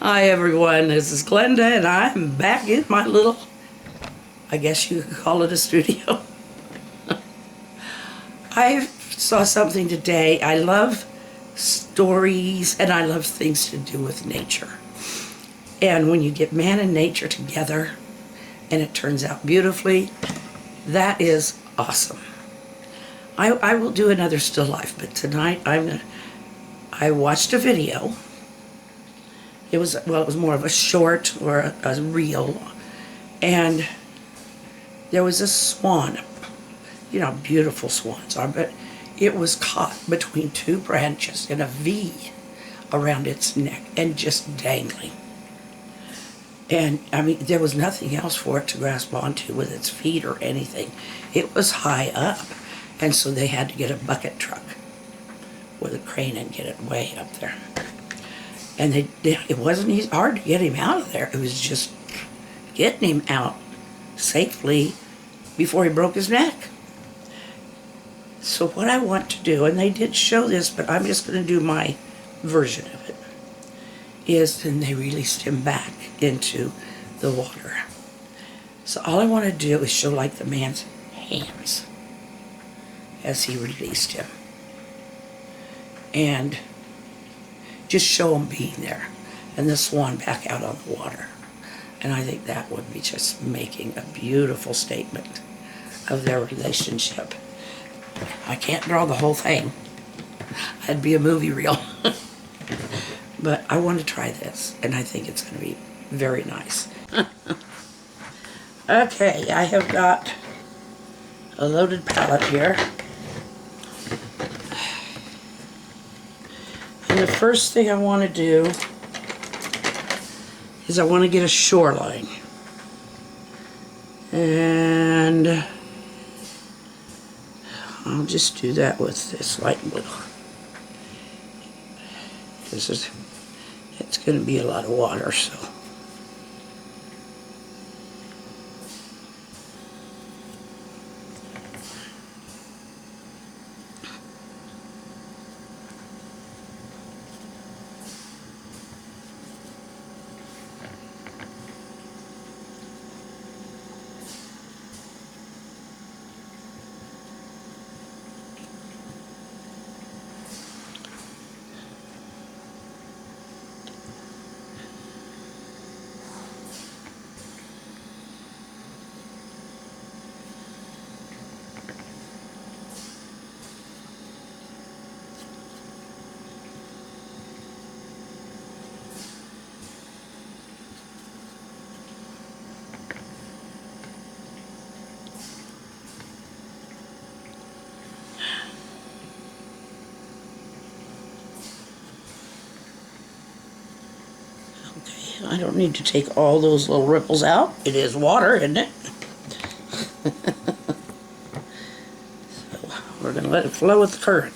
Hi everyone, this is Glenda and I'm back in my little, I guess you could call it a studio. I saw something today. I love stories and I love things to do with nature. And when you get man and nature together and it turns out beautifully, that is awesome. I will do another still life, but tonight I watched a video. It was more of a short or a reel, and there was a swan. You know how beautiful swans are, but it was caught between two branches in a V around its neck and just dangling. And I mean, there was nothing else for it to grasp onto with its feet or anything. It was high up, and so they had to get a bucket truck with a crane and get it way up there. And it wasn't hard to get him out of there. It was just getting him out safely before he broke his neck. So what I want to do, and they did show this, but I'm just going to do my version of it, is then they released him back into the water. So all I want to do is show like the man's hands as he released him. And just show him being there. And the swan back out on the water. And I think that would be just making a beautiful statement of their relationship. I can't draw the whole thing. That'd be a movie reel. But I want to try this, and I think it's going to be very nice. Okay, I have got a loaded palette here. And the first thing I want to do is I want to get a shoreline. And I'll just do that with this light blue. Because it's going to be a lot of water, so. I don't need to take all those little ripples out. It is water, isn't it? So we're going to let it flow with the current.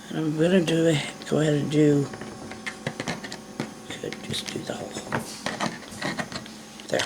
And I'm going to go ahead and do, could just do the whole, there.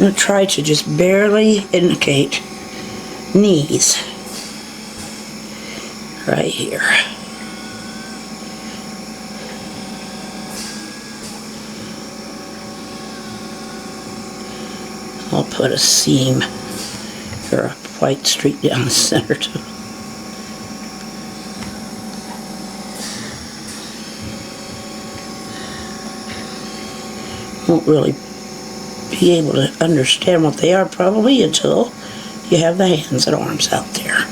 going to try to just barely indicate knees right here. I'll put a seam or a white streak down the center too. Won't really be able to understand what they are probably until you have the hands and arms out there.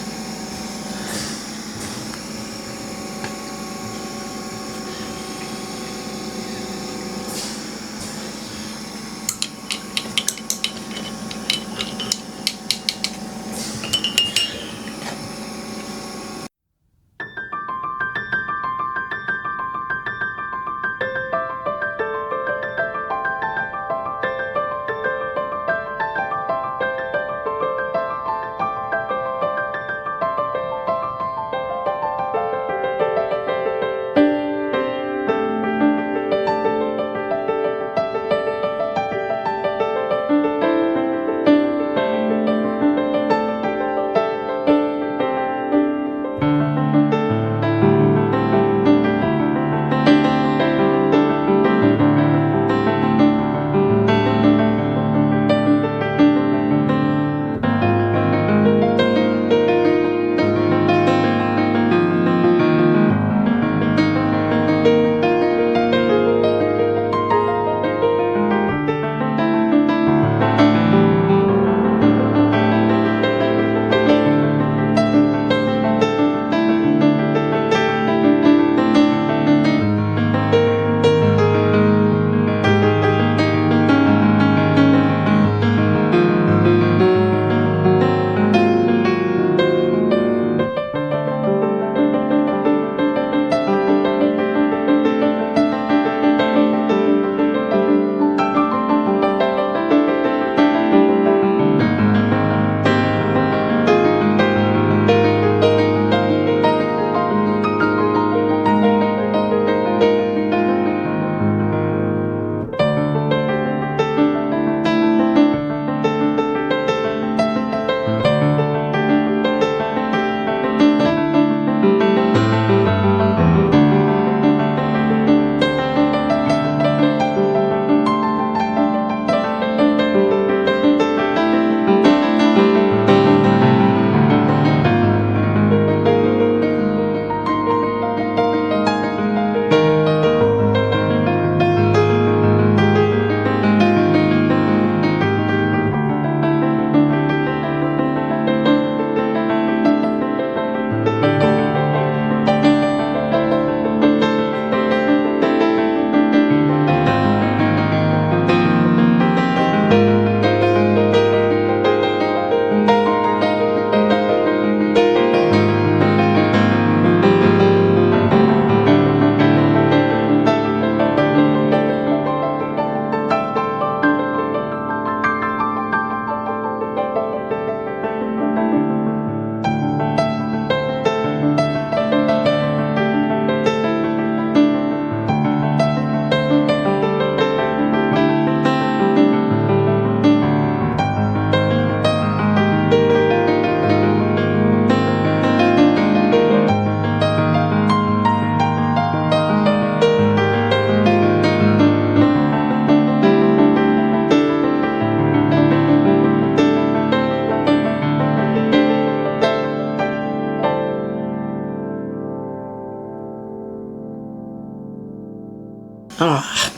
Ah,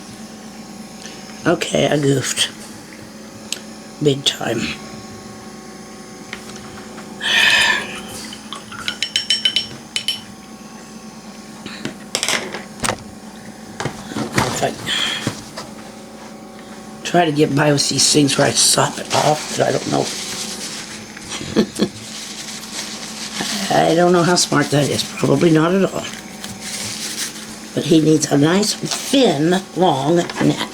okay, I goofed. Big time. If I try to get by with these things where I sop it off, but I don't know. I don't know how smart that is. Probably not at all. But he needs a nice, thin, long neck.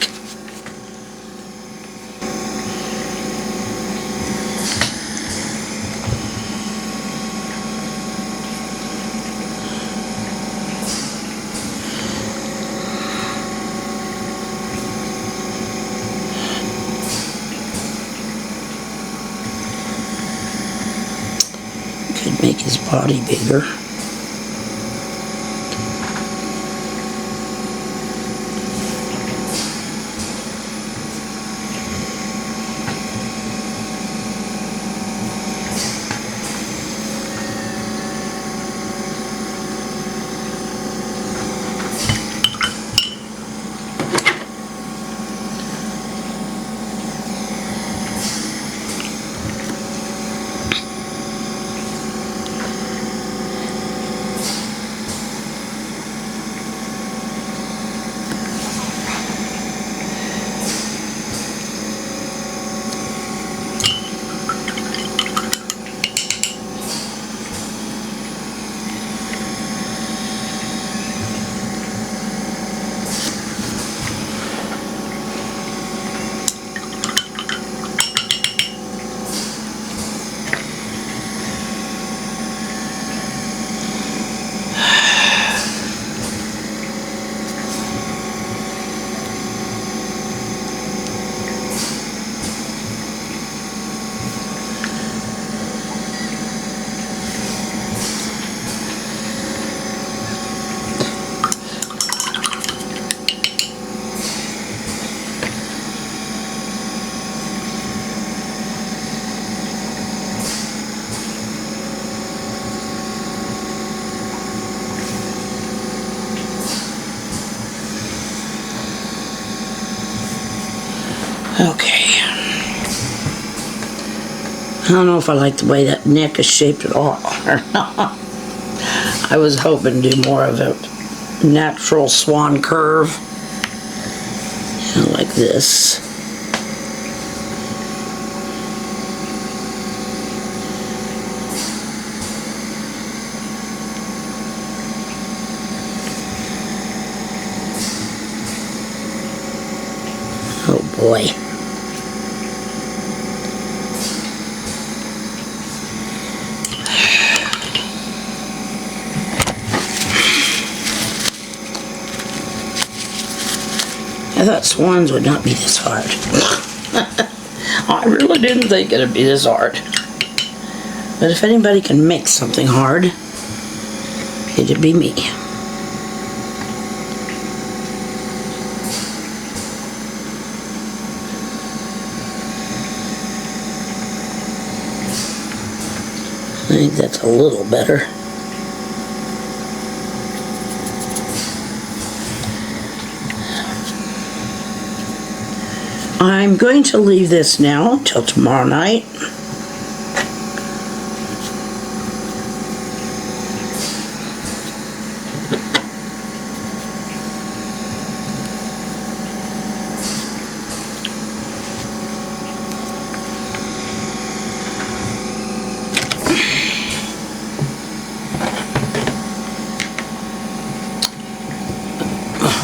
make his body bigger. Okay. I don't know if I like the way that neck is shaped at all or not. I was hoping to do more of a natural swan curve. You know, like this. Oh boy. I thought swans would not be this hard. I really didn't think it'd be this hard. But if anybody can make something hard, it'd be me. I think that's a little better. I'm going to leave this now till tomorrow night.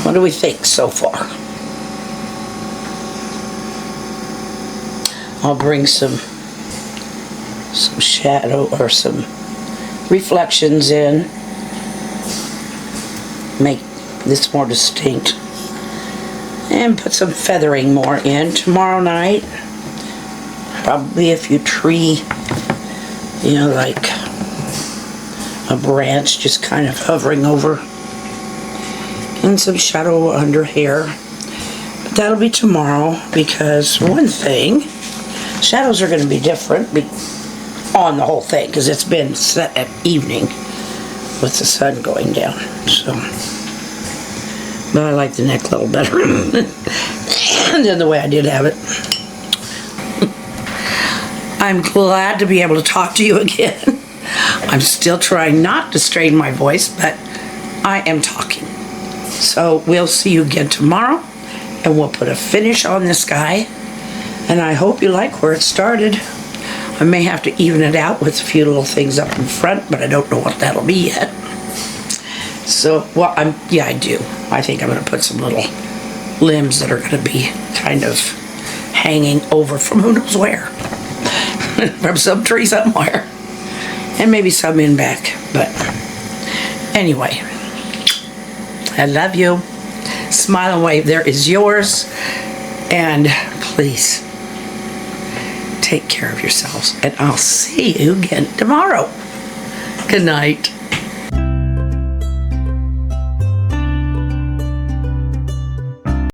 What do we think so far? I'll bring some shadow or some reflections in, make this more distinct, and put some feathering more in tomorrow night. Probably a few tree, you know, like a branch just kind of hovering over, and some shadow under hair. But that'll be tomorrow, because one thing, shadows are going to be different on the whole thing, because it's been set at evening with the sun going down. So, but I like the neck a little better than the way I did have it. I'm glad to be able to talk to you again. I'm still trying not to strain my voice, but I am talking. So we'll see you again tomorrow, and we'll put a finish on this guy. And I hope you like where it started. I may have to even it out with a few little things up in front, but I don't know what that'll be yet. So, well, yeah, I do. I think I'm going to put some little limbs that are going to be kind of hanging over from who knows where. From some tree somewhere. And maybe some in back. But anyway, I love you. Smile and wave. There is yours. And please, take care of yourselves, and I'll see you again tomorrow. Good night.